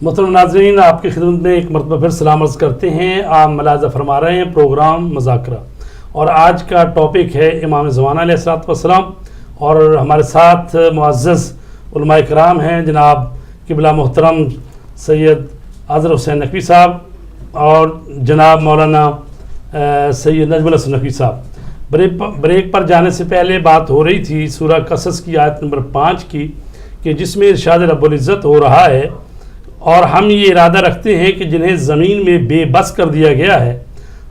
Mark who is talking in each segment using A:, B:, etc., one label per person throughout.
A: محترم ناظرین، آپ کی خدمت میں ایک مرتبہ پھر سلام عرض کرتے ہیں۔ آپ ملاحظہ فرما رہے ہیں پروگرام مذاکرہ، اور آج کا ٹاپک ہے امام زمانہ علیہ الصلوۃ والسلام، اور ہمارے ساتھ معزز علماء کرام ہیں جناب قبلہ محترم سید اظہر حسین نقوی صاحب اور جناب مولانا سید نجم الحسن نقوی صاحب۔ بریک پر جانے سے پہلے بات ہو رہی تھی سورہ قصص کی آیت نمبر 5 کی، کہ جس میں ارشاد رب العزت ہو رہا ہے، اور ہم یہ ارادہ رکھتے ہیں کہ جنہیں زمین میں بے بس کر دیا گیا ہے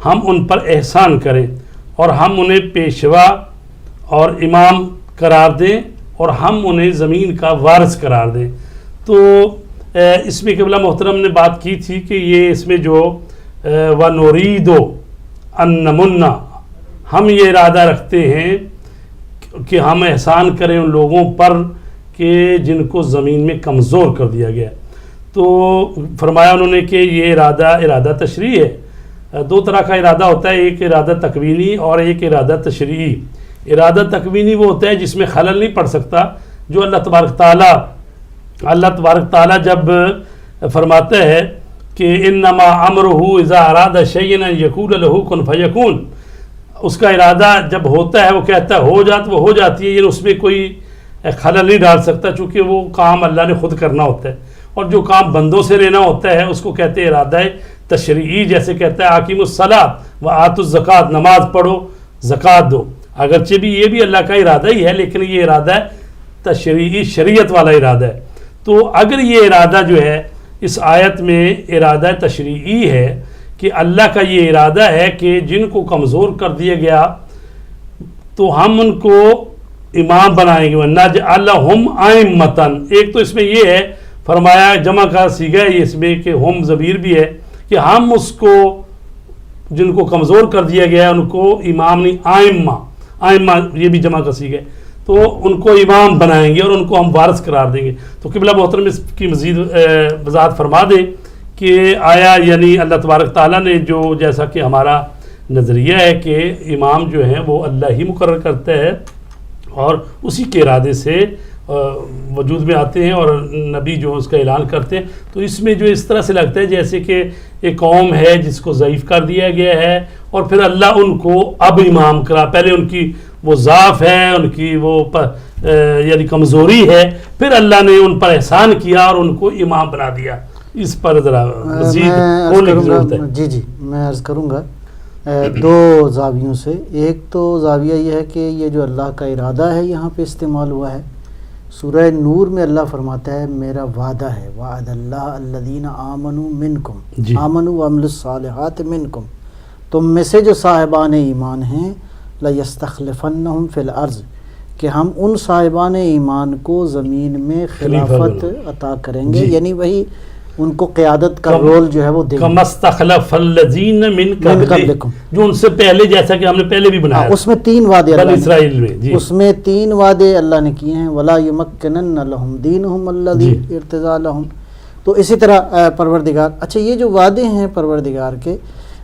A: ہم ان پر احسان کریں اور ہم انہیں پیشوا اور امام قرار دیں اور ہم انہیں زمین کا وارث قرار دیں۔ تو اس میں قبلہ محترم نے بات کی تھی کہ یہ اس میں جو وَنُرِيدُ أَن نَمُنَّ، ہم یہ ارادہ رکھتے ہیں کہ ہم احسان کریں ان لوگوں پر کہ جن کو زمین میں کمزور کر دیا گیا۔ تو فرمایا انہوں نے کہ یہ ارادہ تشریعی ہے۔ دو طرح کا ارادہ ہوتا ہے، ایک ارادہ تکوینی اور ایک ارادہ تشریعی۔ ارادہ تکوینی وہ ہوتا ہے جس میں خلل نہیں پڑ سکتا، جو اللہ تبارک تعالیٰ جب فرماتا ہے کہ انما امرہ اذا اراد شیئا ان یقول لہ کن فیکون، اس کا ارادہ جب ہوتا ہے وہ کہتا ہے ہو جات، وہ ہو جاتی ہے، یعنی اس میں کوئی خلل نہیں ڈال سکتا، چونکہ وہ کام اللہ نے خود کرنا ہوتا ہے، اور جو کام بندوں سے لینا ہوتا ہے اس کو کہتے ہیں ارادہ تشریعی۔ جیسے کہتا ہے اقیموا الصلاۃ وآتوا الزکوٰۃ، نماز پڑھو زکوٰۃ دو، اگرچہ بھی یہ بھی اللہ کا ارادہ ہی ہے لیکن یہ ارادہ تشریعی، شریعت والا ارادہ ہے۔ تو اگر یہ ارادہ جو ہے اس آیت میں ارادہ تشریعی ہے کہ اللہ کا یہ ارادہ ہے کہ جن کو کمزور کر دیا گیا تو ہم ان کو امام بنائیں گے، وَنَجْعَلَهُمْ أَئِمَّةً، ایک تو اس میں یہ ہے فرمایا جمع کا صیغہ ہے اس میں کہ ہم ضمیر بھی ہے کہ ہم اس کو جن کو کمزور کر دیا گیا ہے ان کو امام نہیں، آئمہ یہ بھی جمع کا صیغہ ہے، تو ان کو امام بنائیں گے اور ان کو ہم وارث قرار دیں گے۔ تو قبلہ محترم اس کی مزید وضاحت فرما دیں کہ آیا یعنی اللہ تبارک تعالیٰ نے جو، جیسا کہ ہمارا نظریہ ہے کہ امام جو ہیں وہ اللہ ہی مقرر کرتا ہے اور اسی کے ارادے سے وجود میں آتے ہیں اور نبی جو اس کا اعلان کرتے ہیں، تو اس میں جو اس طرح سے لگتا ہے جیسے کہ ایک قوم ہے جس کو ضعیف کر دیا گیا ہے اور پھر اللہ ان کو اب امام کرا، پہلے ان کی وہ ضعف ہے، ان کی وہ یعنی کمزوری ہے، پھر اللہ نے ان پر احسان کیا اور ان کو امام بنا دیا۔ اس پر ذرا مزید بولنے کی ضرورت ہے۔
B: جی میں عرض کروں گا دو زاویوں سے۔ ایک تو زاویہ یہ ہے کہ یہ جو اللہ کا ارادہ ہے یہاں پہ استعمال ہوا ہے، سورہ نور میں اللہ فرماتا ہے میرا وعدہ ہے، وعد اللہ الذین آمنوا منکم، آمنوا وعملوا الصالحات منکم، تم میں سے جو صاحبان ایمان ہیں، لَيَسْتَخْلِفَنَّهُمْ فِي الْأَرْضِ، کہ ہم ان صاحبان ایمان کو زمین میں خلافت عطا کریں گے، یعنی وہی ان کو قیادت کا رول جو ہے وہ دیں گے،
A: كَمَا اسْتَخْلَفَ الَّذِينَ مِن قَبْلِكُمْ، جو ان سے پہلے، جیسا کہ ہم نے پہلے بھی بنایا
B: اس میں 3 وعدے
A: بنی اسرائیل میں،
B: اس میں 3 وعدے اللہ نے کیے ہیں، وَلَا يُمَكِّنَنَّ لَهُمْ دِينُهُمْ الَّذِي ارْتَضَىٰ لَهُمْ۔ تو اسی طرح پروردگار، اچھا یہ جو وعدے ہیں پروردگار کے،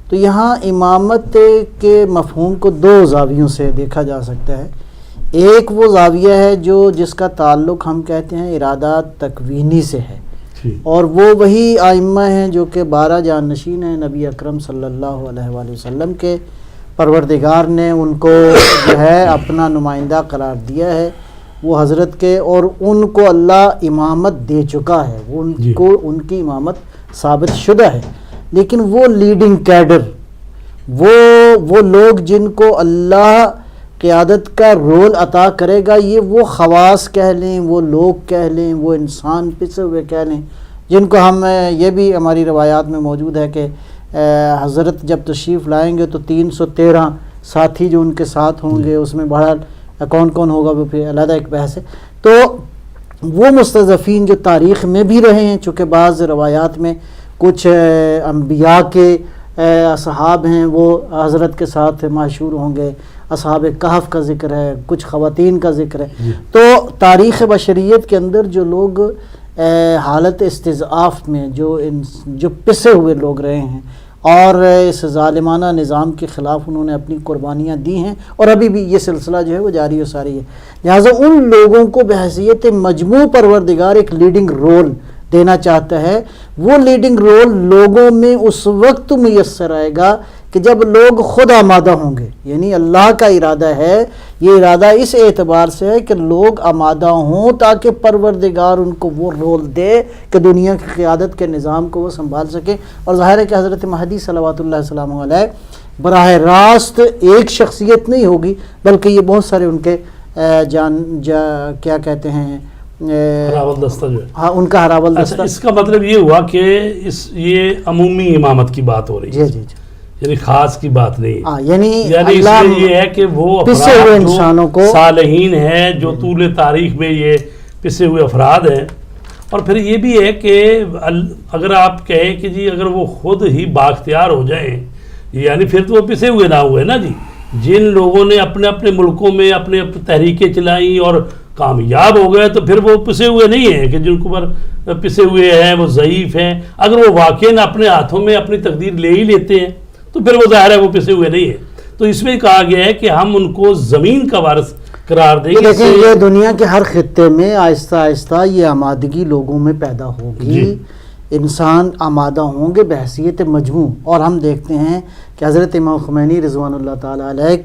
B: تو یہاں امامت کے مفہوم کو 2 زاویوں سے دیکھا جا سکتا ہے۔ ایک وہ زاویہ ہے جو جس کا تعلق ہم کہتے ہیں ارادہ تکوینی سے ہے، اور وہ وہی ائمہ ہیں جو کہ 12 جانشین ہیں نبی اکرم صلی اللہ علیہ وآلہ وسلم کے، پروردگار نے ان کو جو ہے اپنا نمائندہ قرار دیا ہے وہ حضرت کے، اور ان کو اللہ امامت دے چکا ہے، وہ ان کو ان کی امامت ثابت شدہ ہے، لیکن وہ لیڈنگ کیڈر، وہ لوگ جن کو اللہ قیادت کا رول عطا کرے گا، یہ وہ خواص کہہ لیں، وہ لوگ کہہ لیں، وہ انسان پسے ہوئے کہہ لیں، جن کو ہم یہ بھی ہماری روایات میں موجود ہے کہ حضرت جب تشریف لائیں گے تو 313 ساتھی جو ان کے ساتھ ہوں گے، اس میں بہرحال کون کون ہوگا وہ پھر علیحدہ ایک بحث ہے۔ تو وہ مستضعفین جو تاریخ میں بھی رہے ہیں، چونکہ بعض روایات میں کچھ انبیاء کے اصحاب ہیں وہ حضرت کے ساتھ معشور ہوں گے، اصحاب کہف کا ذکر ہے، کچھ خواتین کا ذکر ہے، تو تاریخ بشریت کے اندر جو لوگ حالت استضعاف میں جو پسے ہوئے لوگ رہے ہیں اور اس ظالمانہ نظام کے خلاف انہوں نے اپنی قربانیاں دی ہیں، اور ابھی بھی یہ سلسلہ جو ہے وہ جاری و ساری ہے، لہٰذا ان لوگوں کو بحیثیت مجموع پروردگار ایک لیڈنگ رول دینا چاہتا ہے، وہ لیڈنگ رول لوگوں میں اس وقت میسر آئے گا کہ جب لوگ خود آمادہ ہوں گے. یعنی اللہ کا ارادہ ہے، یہ ارادہ اس اعتبار سے ہے کہ لوگ آمادہ ہوں تاکہ پروردگار ان کو وہ رول دے کہ دنیا کی قیادت کے نظام کو وہ سنبھال سکیں. اور ظاہر ہے کہ حضرت مہدی صلوات اللہ وسلم علیہ براہ راست ایک شخصیت نہیں ہوگی، بلکہ یہ بہت سارے ان کے کیا کہتے ہیں
A: ہراول دستہ جو ہے،
B: ہاں ان کا ہراول دستہ.
A: اس کا مطلب یہ ہوا کہ یہ عمومی امامت کی بات ہو رہی ہے،
B: جی جی جی،
A: یعنی خاص کی بات نہیں.
B: یعنی
A: اس میں یہ ہے کہ وہ
B: پسے ہوئے انسانوں کو،
A: صالحین ہیں جو طول تاریخ میں یہ پسے ہوئے افراد ہیں. اور پھر یہ بھی ہے کہ اگر آپ کہیں کہ جی اگر وہ خود ہی بااختیار ہو جائیں، یعنی پھر تو وہ پسے ہوئے نہ ہوئے نا جی. جن لوگوں نے اپنے اپنے ملکوں میں اپنے تحریکیں چلائیں اور کامیاب ہو گئے، تو پھر وہ پسے ہوئے نہیں ہیں کہ جن کو پر پسے ہوئے ہیں وہ ضعیف ہیں. اگر وہ واقعاً اپنے ہاتھوں میں اپنی تقدیر لے ہی لیتے ہیں تو پھر وہ ظاہر ہے وہ پسے ہوئے نہیں ہیں. تو اس میں کہا گیا ہے کہ ہم ان کو زمین کا وارث قرار دیں گے.
B: لیکن یہ دنیا کے ہر خطے میں آہستہ آہستہ یہ آمادگی لوگوں میں پیدا ہوگی، انسان آمادہ ہوں گے بحیثیت مجموع. اور ہم دیکھتے ہیں کہ حضرت امام خمینی رضوان اللہ تعالیٰ علیہ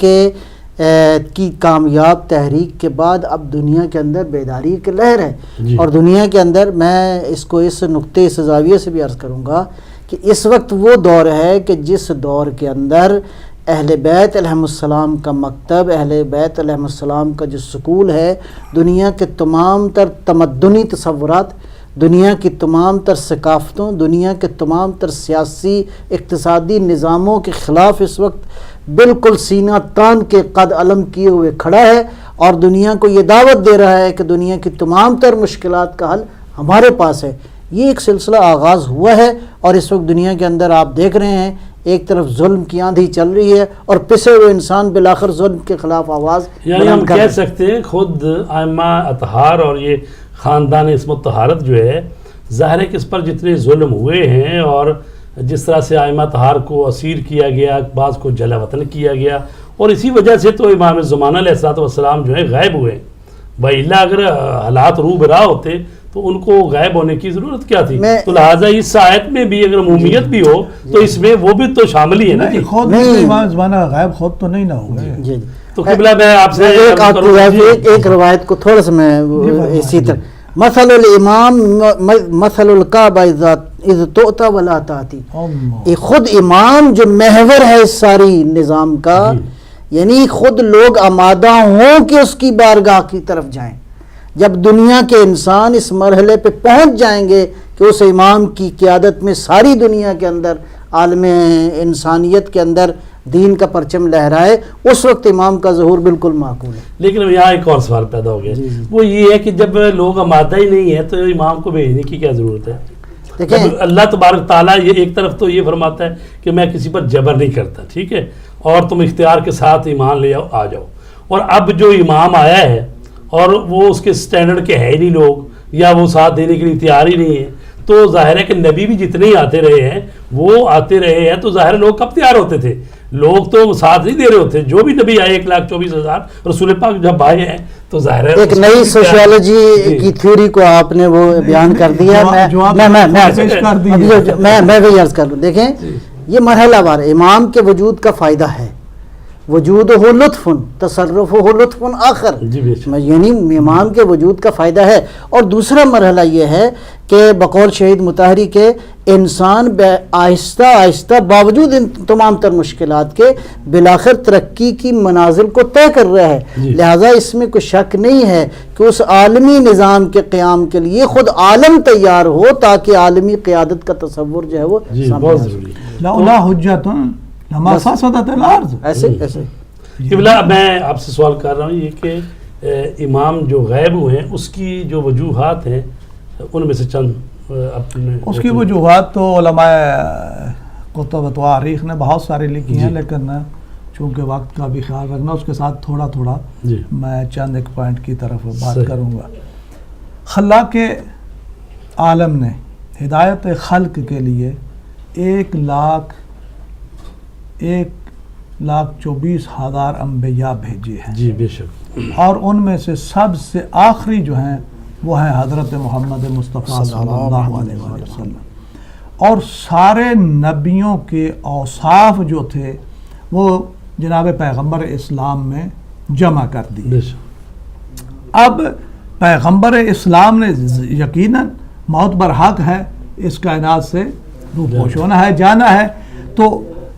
B: کی کامیاب تحریک کے بعد اب دنیا کے اندر بیداری کی لہر ہے. اور دنیا کے اندر میں اس کو اس نقطے اس زاویے سے بھی عرض کروں گا کہ اس وقت وہ دور ہے کہ جس دور کے اندر اہل بیت علیہم السلام کا مکتب، اہل بیت علیہم السلام کا جو سکول ہے، دنیا کے تمام تر تمدنی تصورات، دنیا کی تمام تر ثقافتوں، دنیا کے تمام تر سیاسی اقتصادی نظاموں کے خلاف اس وقت بالکل سینہ تان کے قد علم کیے ہوئے کھڑا ہے، اور دنیا کو یہ دعوت دے رہا ہے کہ دنیا کی تمام تر مشکلات کا حل ہمارے پاس ہے. یہ ایک سلسلہ آغاز ہوا ہے، اور اس وقت دنیا کے اندر آپ دیکھ رہے ہیں ایک طرف ظلم کی آندھی چل رہی ہے اور پسے ہوئے انسان بالآخر ظلم کے خلاف آواز
A: یعنی ہم کہہ سکتے ہیں خود ائمہ اطہار اور یہ خاندان عصمت طہارت جو ہے، ظاہر ہے کہ اس پر جتنے ظلم ہوئے ہیں اور جس طرح سے ائمہ طہار کو اسیر کیا گیا، بعض کو جلا وطن کیا گیا، اور اسی وجہ سے تو امام زمانہ علیہ الصلوۃ والسلام جو ہے غائب ہوئے. وإلا اگر حالات روح براہ ہوتے تو ان کو غائب ہونے کی ضرورت کیا تھی؟ تو لہٰذا اس آیت میں بھی اگر عمومیت بھی ہو تو اس میں وہ بھی تو شامل ہی ہے نا جی.
C: خود امام زمانہ غائب خود تو نہیں نہ ہوئے.
B: جی
A: تو قبلہ میں آپ سے
B: ایک روایت کو تھوڑا سا میں اسی طرح، مثل الامام مثل الکعبہ اذ تؤتی ولا تاتی، یہ خود امام جو محور ہے اس ساری نظام کا، یعنی خود لوگ آمادہ ہوں کہ اس کی بارگاہ کی طرف جائیں. جب دنیا کے انسان اس مرحلے پہ پہنچ جائیں گے کہ اس امام کی قیادت میں ساری دنیا کے اندر، عالم انسانیت کے اندر دین کا پرچم لہرائے، اس وقت امام کا ظہور بالکل معقول ہے.
A: لیکن یہاں ایک اور سوال پیدا ہو گیا، وہ یہ ہے کہ جب لوگ آمادہ ہی نہیں ہیں تو امام کو بھیجنے کی کیا ضرورت ہے؟ جب اللہ تبارک تعالیٰ یہ ایک طرف تو یہ فرماتا ہے کہ میں کسی پر جبر نہیں کرتا، ٹھیک ہے، اور تم اختیار کے ساتھ ایمان لے آ جاؤ، اور اب جو امام آیا ہے اور وہ اس کے سٹینڈرڈ کے ہے ہی نہیں لوگ، یا وہ ساتھ دینے کے لیے تیار ہی نہیں ہے، تو ظاہر ہے کہ نبی بھی جتنے ہی آتے رہے ہیں وہ آتے رہے ہیں، تو ظاہر لوگ کب تیار ہوتے تھے؟ لوگ تو ساتھ نہیں دے رہے ہوتے. جو بھی نبی آئے 1,24,000 رسول پاک جب آئے ہیں تو ظاہر ہے
B: ایک نئی سوشیالوجی کی تھیوری کو آپ نے وہ بیان کر دیا. میں بھی عرض کر لوں، دیکھیں یہ مرحلہ وار امام کے وجود کا فائدہ ہے، وجود ہو لطف تصرف ہو لطف آخر، یعنی امام کے وجود کا فائدہ ہے. اور دوسرا مرحلہ یہ ہے کہ بقول شہید مطہری کے انسان آہستہ آہستہ باوجود ان تمام تر مشکلات کے بالآخر ترقی کی منازل کو طے کر رہا ہے. لہٰذا اس میں کوئی شک نہیں ہے کہ اس عالمی نظام کے قیام کے لیے خود عالم تیار ہو تاکہ عالمی قیادت کا تصور جو ہے وہ
A: بہت ضروری
C: ہے.
B: ایسے ایسے
A: قبلہ میں آپ سے سوال کر رہا ہوں یہ کہ امام جو غائب ہوئے ہیں اس کی جو وجوہات ہیں ان میں سے چند اپنے
C: اس کی وجوہات تو علماء کتب و تواریخ نے بہت سارے لکھی ہیں، لیکن چونکہ وقت کا بھی خیال رکھنا، اس کے ساتھ تھوڑا تھوڑا میں چند ایک پوائنٹ کی طرف بات کروں گا. خلاق عالم نے ہدایت خلق کے لیے 1,24,000 انبیاء بھیجے ہیں.
A: جی بے شک.
C: اور ان میں سے سب سے آخری جو ہیں وہ ہے حضرت محمد مصطفیٰ صلی اللہ علیہ وسلم. اور سارے نبیوں کے اوصاف جو تھے وہ جناب پیغمبر اسلام میں جمع کر دی. اب پیغمبر اسلام نے یقیناً موت برحق ہے، اس کائنات سے روپوش ہونا ہے، جانا ہے، تو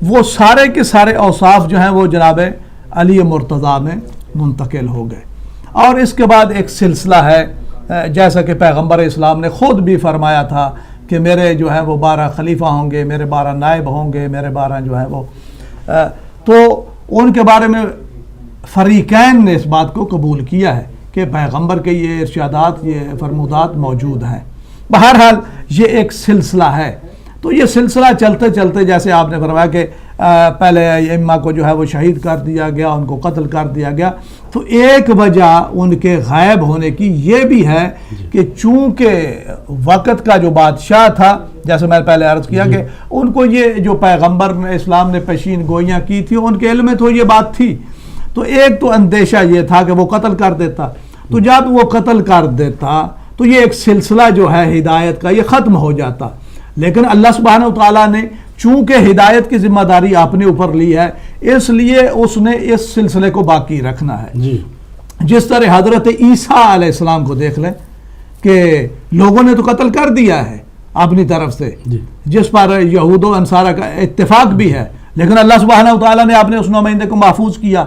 C: وہ سارے کے سارے اوصاف جو ہیں وہ جناب علی مرتضیٰ میں منتقل ہو گئے. اور اس کے بعد ایک سلسلہ ہے، جیسا کہ پیغمبر اسلام نے خود بھی فرمایا تھا کہ میرے جو ہیں وہ 12 خلیفہ ہوں گے، میرے 12 نائب ہوں گے، میرے 12 جو ہیں وہ، تو ان کے بارے میں فریقین نے اس بات کو قبول کیا ہے کہ پیغمبر کے یہ ارشادات، یہ فرمودات موجود ہیں. بہرحال یہ ایک سلسلہ ہے. تو یہ سلسلہ چلتے چلتے جیسے آپ نے فرمایا کہ پہلے ائمہ کو جو ہے وہ شہید کر دیا گیا، ان کو قتل کر دیا گیا. تو ایک وجہ ان کے غائب ہونے کی یہ بھی ہے کہ چونکہ وقت کا جو بادشاہ تھا، جیسے میں نے پہلے عرض کیا کہ ان کو یہ جو پیغمبر اسلام نے پیشین گوئیاں کی تھی ان کے علم میں تو یہ بات تھی. تو ایک تو اندیشہ یہ تھا کہ وہ قتل کر دیتا. تو جب وہ قتل کر دیتا تو یہ ایک سلسلہ جو ہے ہدایت کا یہ ختم ہو جاتا. لیکن اللہ سبحانہ وتعالیٰ نے چونکہ ہدایت کی ذمہ داری اپنے اوپر لی ہے، اس لیے اس نے اس سلسلے کو باقی رکھنا ہے. جس طرح حضرت عیسیٰ علیہ السلام کو دیکھ لیں کہ لوگوں نے تو قتل کر دیا ہے اپنی طرف سے، جس پر یہود و انصارہ کا اتفاق بھی ہے، لیکن اللہ سبحانہ وتعالیٰ نے اپنے اس نمائندے کو محفوظ کیا.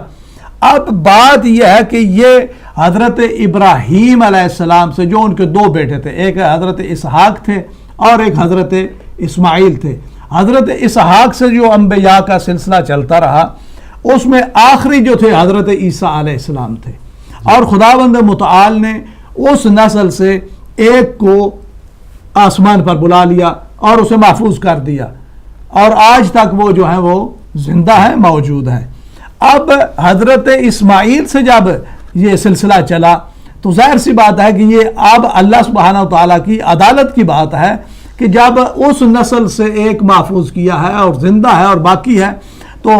C: اب بات یہ ہے کہ یہ حضرت ابراہیم علیہ السلام سے جو ان کے 2 بیٹے تھے، ایک حضرت اسحاق تھے اور ایک حضرت اسماعیل تھے. حضرت اسحاق سے جو انبیاء کا سلسلہ چلتا رہا اس میں آخری جو تھے حضرت عیسیٰ علیہ السلام تھے. اور خداوند متعال نے اس نسل سے ایک کو آسمان پر بلا لیا اور اسے محفوظ کر دیا، اور آج تک وہ جو ہے وہ زندہ ہے، موجود ہے. اب حضرت اسماعیل سے جب یہ سلسلہ چلا تو ظاہر سی بات ہے کہ یہ اب اللہ سبحانہ وتعالیٰ کی عدالت کی بات ہے کہ جب اس نسل سے ایک محفوظ کیا ہے اور زندہ ہے اور باقی ہے تو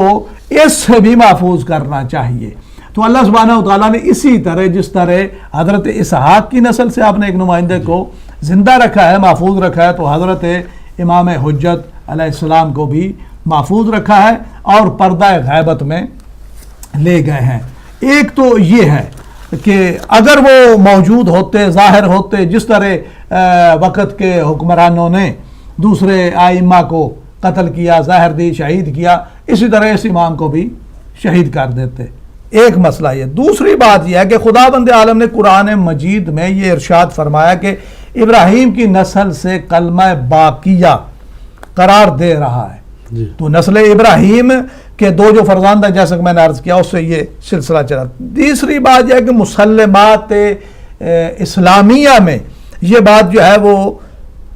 C: اس سے بھی محفوظ کرنا چاہیے. تو اللہ سبحانہ وتعالیٰ نے اسی طرح جس طرح حضرت اسحاق کی نسل سے آپ نے ایک نمائندے کو زندہ رکھا ہے، محفوظ رکھا ہے، تو حضرت امام حجت علیہ السلام کو بھی محفوظ رکھا ہے اور پردہ غیبت میں لے گئے ہیں. ایک تو یہ ہے کہ اگر وہ موجود ہوتے، ظاہر ہوتے، جس طرح وقت کے حکمرانوں نے دوسرے ائمہ کو قتل کیا، ظاہر دی، شہید کیا، اسی طرح اس امام کو بھی شہید کر دیتے. ایک مسئلہ یہ. دوسری بات یہ ہے کہ خداوند عالم نے قرآن مجید میں یہ ارشاد فرمایا کہ ابراہیم کی نسل سے کلمہ باقیہ قرار دے رہا ہے. تو نسل ابراہیم کہ 2 جو فرزند ہیں جیسا کہ میں نے عرض کیا اس سے یہ سلسلہ چلا. تیسری بات یہ ہے کہ مسلمات اسلامیہ میں یہ بات جو ہے وہ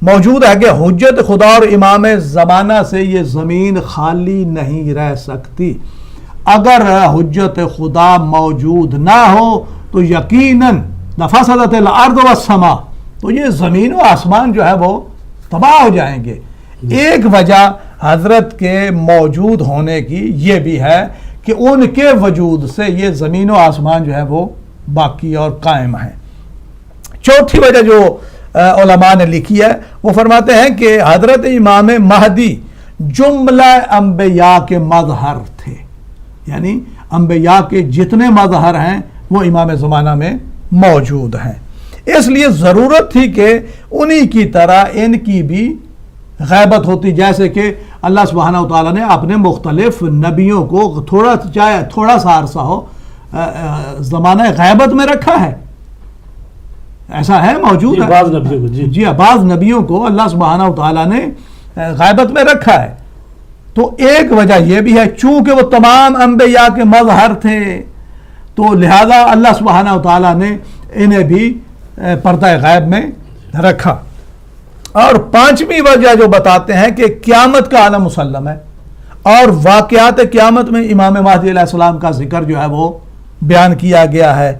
C: موجود ہے کہ حجت خدا اور امام زمانہ سے یہ زمین خالی نہیں رہ سکتی. اگر حجت خدا موجود نہ ہو تو یقیناً لفسدت الارض والسماء، تو یہ زمین و آسمان جو ہے وہ تباہ ہو جائیں گے. ایک وجہ حضرت کے موجود ہونے کی یہ بھی ہے کہ ان کے وجود سے یہ زمین و آسمان جو ہے وہ باقی اور قائم ہے. چوتھی وجہ جو علماء نے لکھی ہے وہ فرماتے ہیں کہ حضرت امام مہدی جملہ انبیاء کے مظہر تھے، یعنی انبیاء کے جتنے مظہر ہیں وہ امام زمانہ میں موجود ہیں. اس لیے ضرورت تھی کہ انہی کی طرح ان کی بھی غیبت ہوتی، جیسے کہ اللہ سبحانہ وتعالیٰ نے اپنے مختلف نبیوں کو چاہے تھوڑا سا عرصہ ہو زمانہ غیبت میں رکھا ہے. ایسا ہے، موجود ہے.
A: بعض نبیوں کو
C: جی بعض نبیوں کو اللہ سبحانہ وتعالیٰ نے غیبت میں رکھا ہے. تو ایک وجہ یہ بھی ہے چونکہ وہ تمام انبیاء کے مظہر تھے تو لہذا اللہ سبحانہ وتعالیٰ نے انہیں بھی پردہ غیب میں رکھا. اور پانچویں وجہ جو بتاتے ہیں کہ قیامت کا عالم مسلم ہے اور واقعات قیامت میں امام مہدی علیہ السلام کا ذکر جو ہے وہ بیان کیا گیا ہے.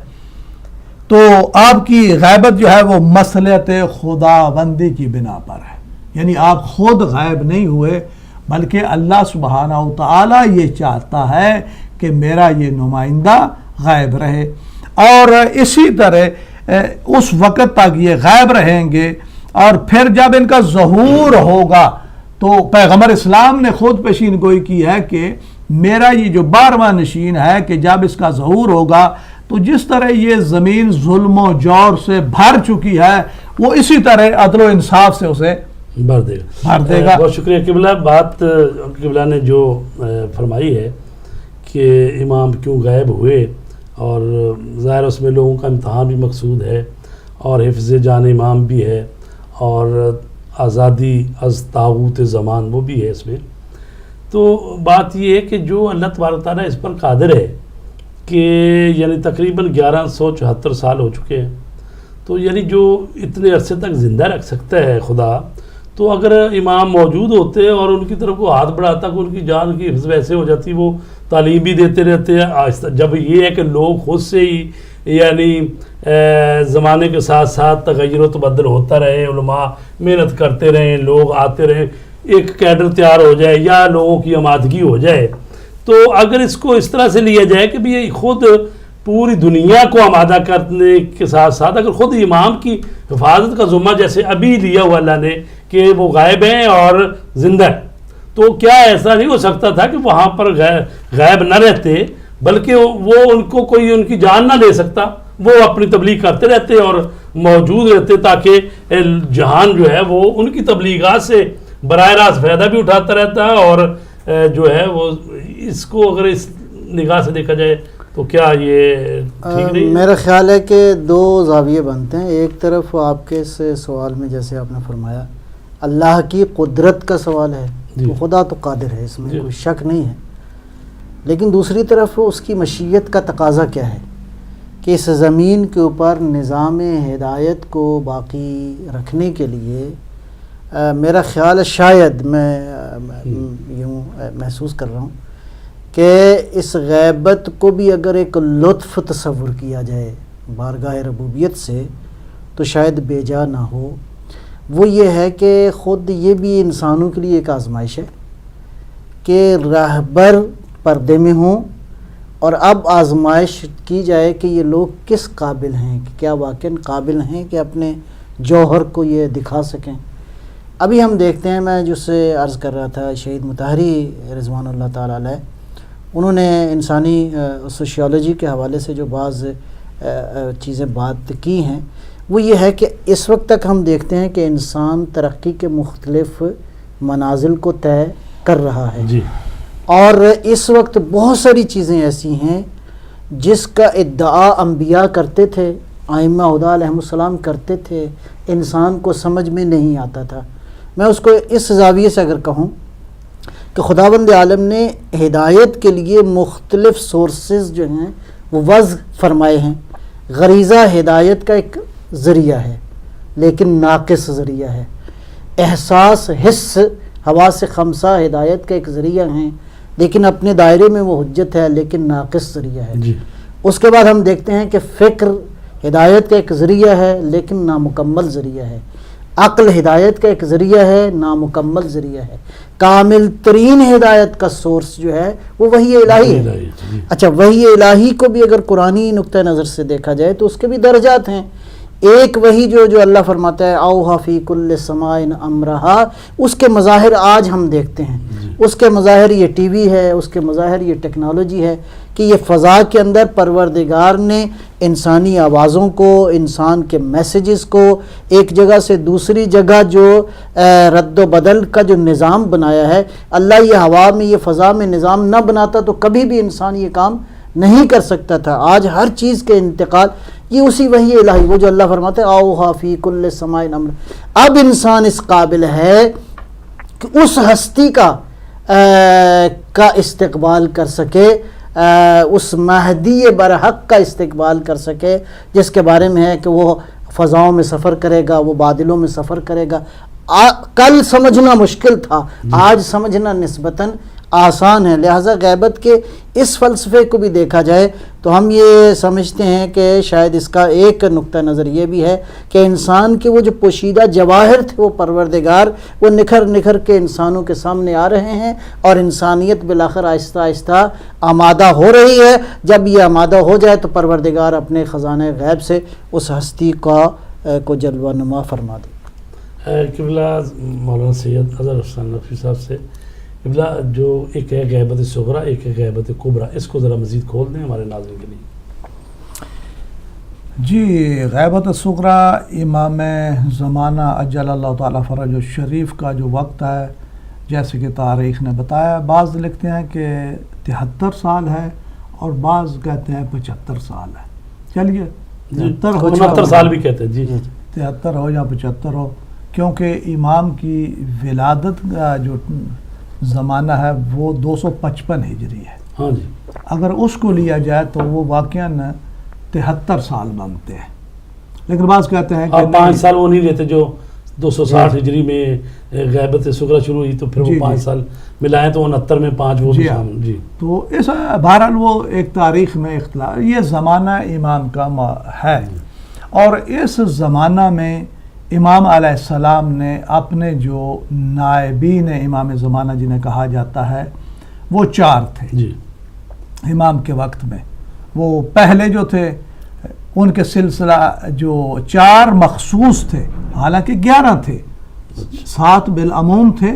C: تو آپ کی غیبت جو ہے وہ مصلحت خداوندی کی بنا پر ہے، یعنی آپ خود غائب نہیں ہوئے بلکہ اللہ سبحانہ وتعالی یہ چاہتا ہے کہ میرا یہ نمائندہ غائب رہے. اور اسی طرح اس وقت تک یہ غائب رہیں گے، اور پھر جب ان کا ظہور ہوگا تو پیغمبر اسلام نے خود پیشین گوئی کی ہے کہ میرا یہ جو 12واں نشین ہے کہ جب اس کا ظہور ہوگا تو جس طرح یہ زمین ظلم و جور سے بھر چکی ہے وہ اسی طرح عدل و انصاف سے اسے
A: بھر دے گا۔ بہت شکریہ قبلہ۔ بات قبلہ نے جو فرمائی ہے کہ امام کیوں غائب ہوئے، اور ظاہر اس میں لوگوں کا امتحان بھی مقصود ہے، اور حفظ جان امام بھی ہے، اور آزادی از طاغوت زمان وہ بھی ہے اس میں۔ تو بات یہ ہے کہ جو اللہ تبارک تعالیٰ اس پر قادر ہے کہ یعنی تقریباً 1174 سال ہو چکے ہیں، تو یعنی جو اتنے عرصے تک زندہ رکھ سکتا ہے خدا، تو اگر امام موجود ہوتے اور ان کی طرف کو ہاتھ بڑھاتا کہ ان کی جان کی حفظ ویسے ہو جاتی، وہ تعلیم بھی دیتے رہتے ہیں آہستہ۔ جب یہ ہے کہ لوگ خود سے ہی یعنی زمانے کے ساتھ ساتھ تغیر و تبدل ہوتا رہے، علماء محنت کرتے رہیں، لوگ آتے رہیں، ایک کیڈر تیار ہو جائے یا لوگوں کی آمادگی ہو جائے، تو اگر اس کو اس طرح سے لیا جائے کہ بھی خود پوری دنیا کو آمادہ کرنے کے ساتھ ساتھ اگر خود امام کی حفاظت کا ذمہ جیسے ابھی لیا ہوا اللہ نے کہ وہ غائب ہیں اور زندہ ہیں، تو کیا ایسا نہیں ہو سکتا تھا کہ وہاں پر غائب نہ رہتے، بلکہ وہ ان کو کوئی ان کی جان نہ لے سکتا، وہ اپنی تبلیغ کرتے رہتے اور موجود رہتے تاکہ جہان جو ہے وہ ان کی تبلیغات سے براہ راست فائدہ بھی اٹھاتا رہتا ہے، اور جو ہے وہ اس کو اگر اس نگاہ سے دیکھا جائے تو کیا یہ ٹھیک نہیں؟
B: میرا خیال ہے کہ دو زاویے بنتے ہیں۔ ایک طرف آپ کے اس سوال میں جیسے آپ نے فرمایا اللہ کی قدرت کا سوال ہے، تو خدا تو قادر ہے، اس میں کوئی شک نہیں ہے، لیکن دوسری طرف اس کی مشیت کا تقاضا کیا ہے کہ اس زمین کے اوپر نظام ہدایت کو باقی رکھنے کے لیے میرا خیال ہے، شاید میں یوں محسوس کر رہا ہوں کہ اس غیبت کو بھی اگر ایک لطف تصور کیا جائے بارگاہ ربوبیت سے تو شاید بے جا نہ ہو۔ وہ یہ ہے کہ خود یہ بھی انسانوں کے لیے ایک آزمائش ہے کہ راہبر پردے میں ہوں، اور اب آزمائش کی جائے کہ یہ لوگ کس قابل ہیں، کہ کیا واقعاً قابل ہیں کہ اپنے جوہر کو یہ دکھا سکیں۔ ابھی ہم دیکھتے ہیں، میں جس سے عرض کر رہا تھا شہید مطہری رضوان اللہ تعالیٰ علیہ، انہوں نے انسانی سوشیالوجی کے حوالے سے جو بعض چیزیں بات کی ہیں وہ یہ ہے کہ اس وقت تک ہم دیکھتے ہیں کہ انسان ترقی کے مختلف منازل کو طے کر رہا ہے، اور اس وقت بہت ساری چیزیں ایسی ہیں جس کا ادعا انبیاء کرتے تھے، ائمہ ہدیٰ علیہ السلام کرتے تھے، انسان کو سمجھ میں نہیں آتا تھا۔ میں اس کو اس زاویے سے اگر کہوں کہ خداوند عالم نے ہدایت کے لیے مختلف سورسز جو ہیں وہ وضع فرمائے ہیں۔ غریزہ ہدایت کا ایک ذریعہ ہے لیکن ناقص ذریعہ ہے، احساس حس حواس خمسہ ہدایت کا ایک ذریعہ ہیں لیکن اپنے دائرے میں وہ حجت ہے لیکن ناقص ذریعہ ہے۔ اس کے بعد ہم دیکھتے ہیں کہ فکر ہدایت کا ایک ذریعہ ہے لیکن نامکمل ذریعہ ہے، عقل ہدایت کا ایک ذریعہ ہے، نامکمل ذریعہ ہے، کامل ترین ہدایت کا سورس جو ہے وہ وحی الہی ہے۔ اچھا، وحی الہی کو بھی اگر قرآنی نقطہ نظر سے دیکھا جائے تو اس کے بھی درجات ہیں۔ ایک وحی جو اللہ فرماتا ہے اوحا فی کل سماء امرہا، اس کے مظاہر آج ہم دیکھتے ہیں، اس کے مظاہر یہ ٹی وی ہے، اس کے مظاہر یہ ٹیکنالوجی ہے کہ یہ فضا کے اندر پروردگار نے انسانی آوازوں کو، انسان کے میسیجز کو ایک جگہ سے دوسری جگہ جو رد و بدل کا جو نظام بنایا ہے، اللہ یہ ہوا میں، یہ فضا میں نظام نہ بناتا تو کبھی بھی انسان یہ کام نہیں کر سکتا تھا۔ آج ہر چیز کے انتقال یہ اسی وحی الہی، وہ جو اللہ فرماتا ہے اوحا فی کل سماء امر، اب انسان اس قابل ہے کہ اس ہستی کا استقبال کر سکے، اس مہدی برحق کا استقبال کر سکے جس کے بارے میں ہے کہ وہ فضاؤں میں سفر کرے گا، وہ بادلوں میں سفر کرے گا۔ کل سمجھنا مشکل تھا، آج سمجھنا نسبتاً آسان ہے. لہٰذا غیبت کے اس فلسفے کو بھی دیکھا جائے تو ہم یہ سمجھتے ہیں کہ شاید اس کا ایک نقطہ نظر یہ بھی ہے کہ انسان کے وہ جو پوشیدہ جواہر تھے وہ پروردگار وہ نکھر نکھر کے انسانوں کے سامنے آ رہے ہیں اور انسانیت بالآخر آہستہ آہستہ آمادہ ہو رہی ہے. جب یہ آمادہ ہو جائے تو پروردگار اپنے خزانہ غیب سے اس ہستی کو جلوہ نما فرما دے.
A: قبلہ مولانا سید اظہر حسین نقوی صاحب سے، قبلہ جو ایک ہے غیبت صغریٰ، ایک ہے غیبت کبریٰ، اس کو ذرا مزید کھول دیں ہمارے ناظرین کے لیے.
C: جی، غیبت صغریٰ امام زمانہ اجل اللہ تعالیٰ فرج الشریف کا جو وقت ہے، جیسے کہ تاریخ نے بتایا، بعض لکھتے ہیں کہ 73 سال ہے اور بعض کہتے ہیں 75 سال ہے. چلیے
A: 69 سال بھی کہتے ہیں. جی
C: 73 ہو یا 75 ہو، کیونکہ امام کی ولادت کا جو زمانہ ہے وہ 255 ہجری ہے.
A: ہاں جی،
C: اگر اس کو لیا جائے تو وہ واقعاً 73 سال بنتے ہیں. لیکن بعض کہتے ہیں کہ
A: 5 سال وہ نہیں لیتے جو 260 ہجری میں غیبت صغریٰ شروع ہوئی، تو پھر وہ 5 سال ملائیں تو 69 میں 5 وہ بھی شامل. جی
C: تو اس بہرحال وہ ایک تاریخ میں اختلاف، یہ زمانہ امام کا ہے. اور اس زمانہ میں امام علیہ السلام نے اپنے جو نائبین امام زمانہ جنہیں کہا جاتا ہے وہ 4 تھے.
A: جی
C: امام کے وقت میں وہ پہلے جو تھے ان کے سلسلہ جو 4 مخصوص تھے، حالانکہ 11 تھے، 7 بالعموم تھے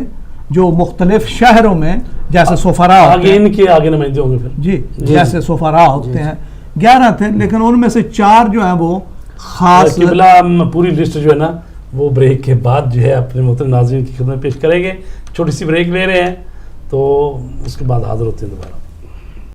C: جو مختلف شہروں میں جیسے سفراء ہوتے ہیں،
A: ان کے آگے نمائندے ہوں گے پھر.
C: جی جیسے سفراء ہوتے ہیں 11 تھے، لیکن ان میں سے 4 جو ہیں وہ خاص.
A: قبلہ پوری لسٹ جو ہے نا وہ بریک کے بعد جو ہے اپنے محترم ناظرین کی خدمت پیش کریں گے. چھوٹی سی بریک لے رہے ہیں تو اس کے بعد حاضر ہوتے ہیں دوبارہ.